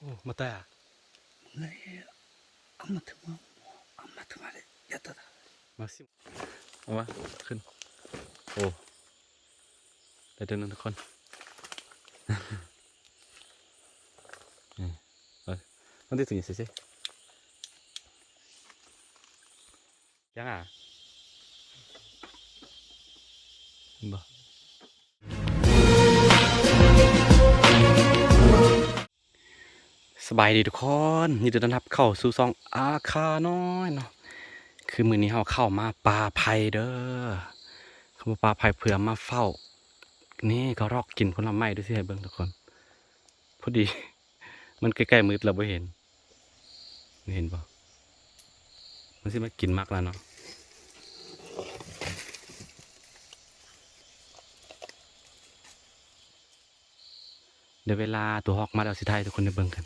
おまたや。ねえ、あんま手間もあんま手間でやっただ。มาสิเอาวะขึ้นโอ้ได้เดินทุกคนนี่เออต้องได้ถึงยังไงสิยังอ่ะบ่สบายดีทุกคนยินดีต้อนรับเข้าสู่ซองอาคาน้อยเนาะคือมื้อนี้เราเข้ามาป่าไผ่เด้อเข้ามาป่าไผ่เพื่อมาเฝ้านี่ก็รอกกินผลไม้ด้วยสิให้เบิ่งทุกคนพอดี มันใกล้ๆมืดเราไม่เห็นไม่เห็นป่ะมันสิมากินมากแล้วเนาะเดี๋ยวเวลาตัวฮอกมาเอาสิไทยทุกคนได้เบิ่งกัน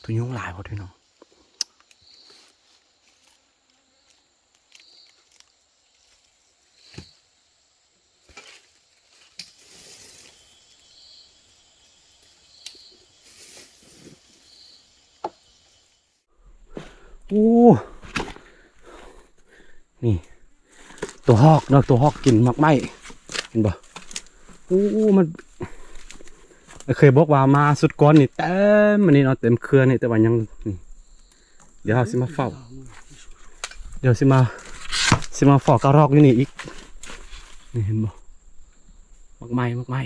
ตัวยุ่งหลายพอด้วยเนาะโอ้นี่ตัวฮอกเนาะตัวฮอกกินมากไหมเห็นป่ะโอ้มันเคยบอกว่ามาสุดก้อนนี่เต็มมันนี่เนาะเต็มเครือนี่แต่ว่ายังนี่เดี๋ยวเราสิมาเฝ้าเดี๋ยวสิมาเฝ้ากระรอกอยู่นี่อีกนี่เห็นป่ะมากไหม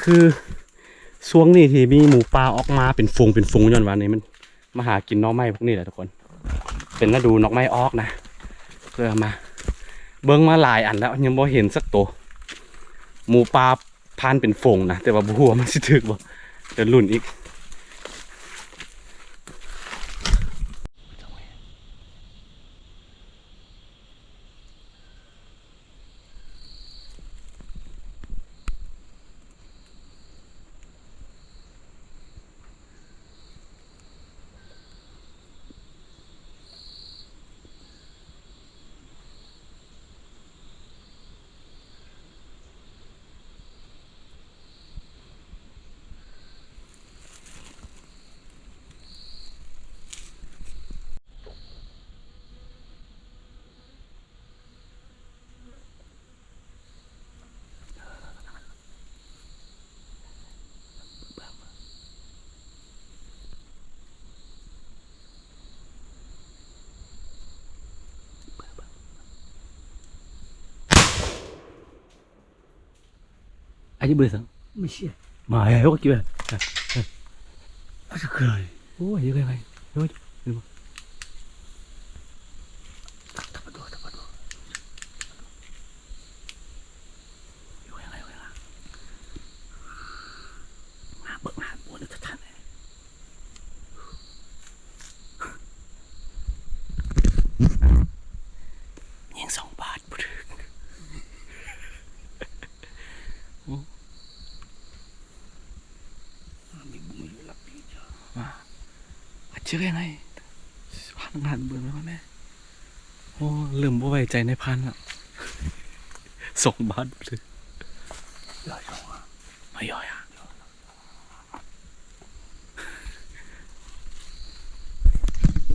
คือช่วงนี้ที่มีหมูป่าออกมาเป็นฝูงย้อนวันนี้มันมาหากินนกไม้พวกนี้แหละทุกคนเป็นฤดูนกไม้ออกนะเพื่อมาเบิ้งมาหลายอันแล้วยังบ่เห็นสักตัวหมูป่าพันเป็นฝูงนะแต่ว่าบัวมันสิถึกบ่เดี๋ยวลุ่นอีกอายุเบื่อสังไม่ใช่มาไอ้พวกกี่แบบอาจจะเคยโอ้ยยังไงเฮ้ยเห็นบ่ทับตัวอยู่ยังไงมาเบิกมาบัวนึกทันเลยยิง2 บาทบุตรมีบุญอยู่รับปีจ้ามาเชื่อยังไงพันงานเบื่อแล้วแม่โอ้ลืมบ่ไว้ใจในพันละ2 บาทเลย ย่อยสองไม่ย่อยอ่ะ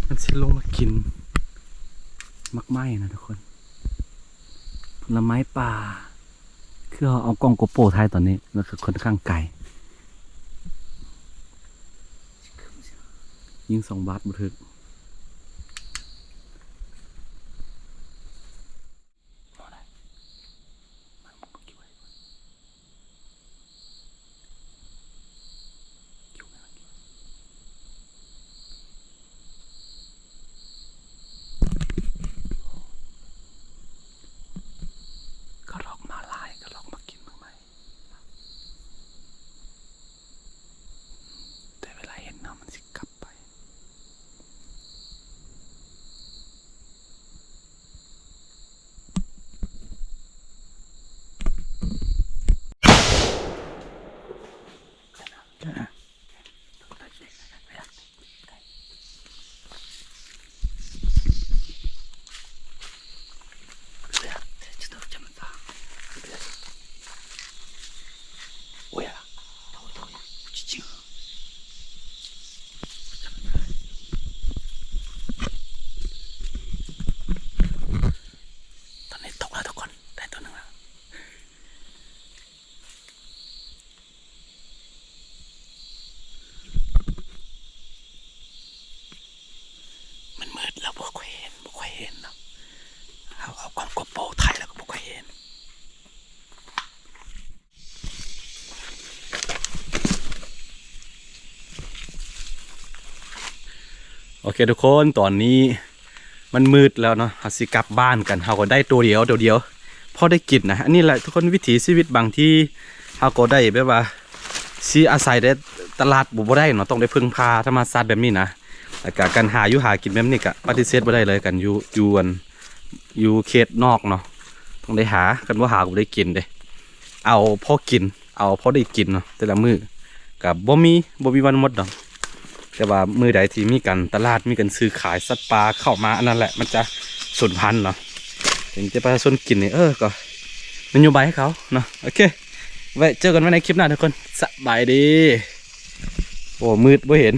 มันสิลงมากินมักไหม้นะทุกคนผลไม้ป่าคือเอากล้องโกโปรถ่ายตอนนี้มันคือค่อนข้างไกลยิง2 บาทบุทึกก็ลอกมาลายก็ลอกมากินมั้งไหมแต่เวลาเห็นน้ำมันสิกลับไป โอเคทุกคนตอนนี้มันมืดแล้วเนาะเราสิกลับบ้านกันเราก็ได้ตัวเดียวพอได้กินนะอันนี้แหละทุกคนวิถีชีวิตบางที่เราก็ได้แบบว่าซีอาศัยได้ตลาดบ่ได้เนาะต้องได้พึ่งพาธรรมชาติแบบนี้นะแต่การหาอยู่หากินแบบนี้ก็ปฏิเสธบ่ได้เลยกันอยู่เขตนอกเนาะต้องได้หากันว่าหาก็บ่ได้กินเด้เอาพอกินเอาพอได้กินเนาะแต่ละมื้อกับบ่มีวันหมดดอกแต่ว่ามื้อใดที่มีกันตลาดมีกันซื้อขายสัตว์ป่าเข้ามาอันนั้นแหละมันจะสูญพันธุ์เนาะถึงจะประชาชนกินนี่ก็นโยบายให้เขาเนาะโอเคไว้เจอกันไว้ในคลิปหน้าทุกคนสบายดีโอ้มืดบ่เห็น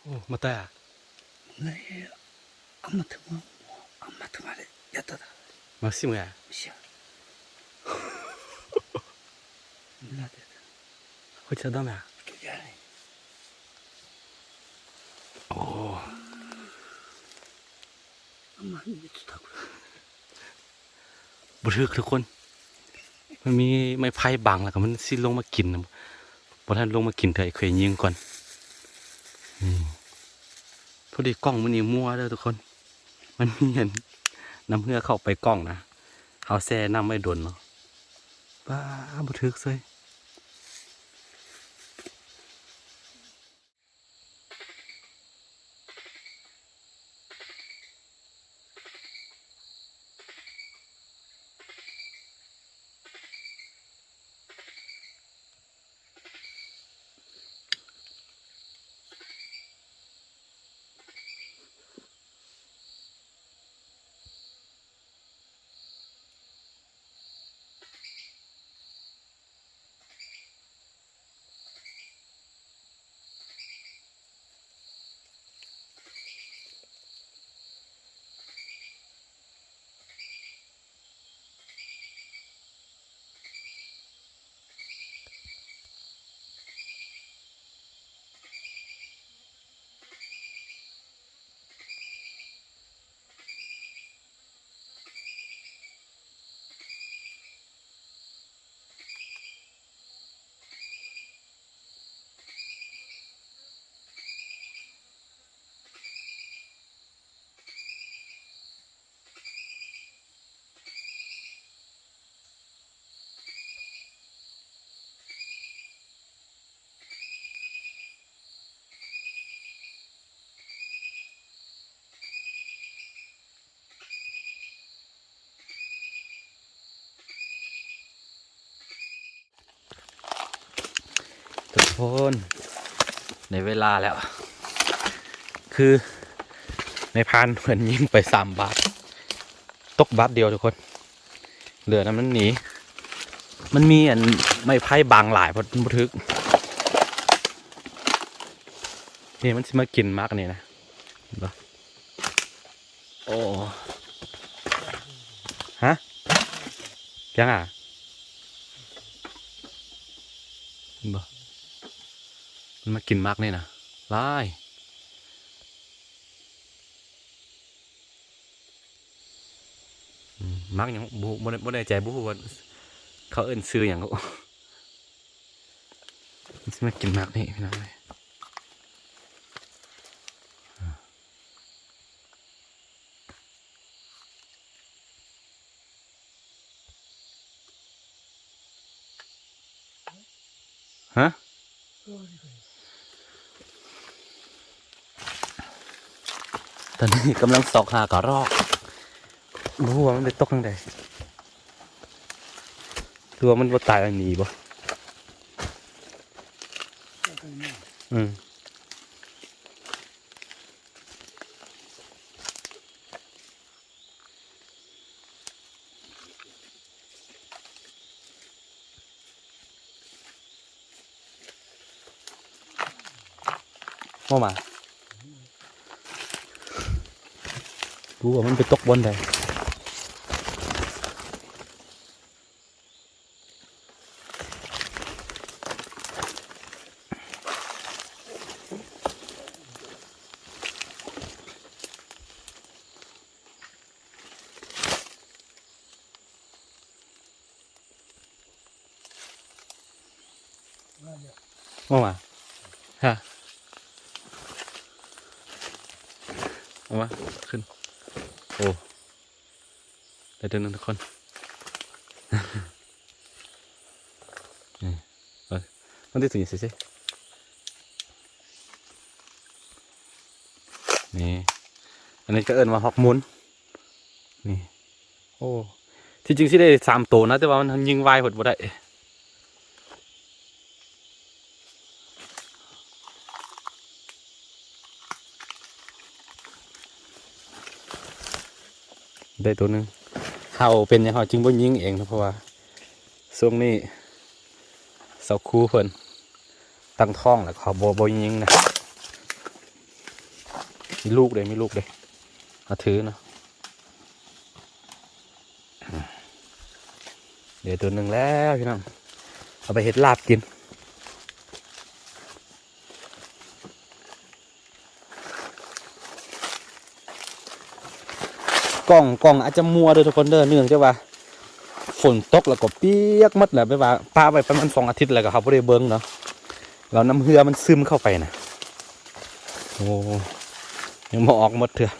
โอ้มาแต่ 네, 아무튼 말해, 야따다. มาสิมึงอ่ะ 시야. 몰라대. เขาจะได้ไหม 그게 아니. โอ้ 엄마 이게 좋다고. บุทึกทุกคนมันมีไม้ไผ่บังแล้วก็มันสิลงมากินนะพอท่านลงมากินเถอะเคยยิงก่อนพอดีกล้องมันนี่มัวเด้อทุกคนมันมีเห็นน้ำเหือเข้าไปกล้องนะเขาแซ่น้ำไม่โดนเนาะบ้าบุทึกเลยทุกคนในเวลาแล้ว คือในพานเหมือนยิงไป3 บาทตกบาทเดียวทุกคนเหลือนั้นมันหนีมันมีอันไม่ไพ่บางหลายเพราะมันทึกนี่มันสิมากินมากนี่นะเห็นปะโอ้ฮะยังอ่ะเห็นปะมันมากินมากนี่นะไล่มักอย่างบูบ่ได้ใจบูว่าเขาเอิ้นซื้ออย่างก็มันสิมากินมากนี่พี่น้องเลยฮะ ตอนนี้กำลังสอกหากระรอกรู้ว่ามันไปตกทางใดตัวมันบ่ตายอันนี้บ่อืมมารู้ว่ามันไปตกบนใดมาฮะเอามาขึ้นโอ้ได้เดินทุกคนนี่มันที่สุดสินี่อันนี้ก็เอิ้นว่าฮอกมุนนี่โอ้ที่จริงสิได้3 ตัวนะแต่ว่ามันยิงไวหดบ่ได้ได้ตัวหนึ่งเขาเป็นอย่างเขาจึงบ่ยิงเองนะเพราะว่าช่วงนี้เสาคูเพิ่นตั้งท้องแล้วเขาบ่ยิงนะมีลูกเลยมาถือเนาะเดี๋ยวตัวหนึ่งแล้วพี่น้องเอาไปเฮ็ดลาบกินกล่องอาจจะมัวเด้อทุกคนเด้อเนื่องจากว่าฝนตกแล้วก็เปียกหมดแล้วไปว่าปลาไปประมาณ2 อาทิตย์แล้วก็เขาบ่ได้เบิ่งเนาะแล้วน้ำเหือมันซึมเข้าไปนะโอ้ยังบ่ออกหมดเถอะ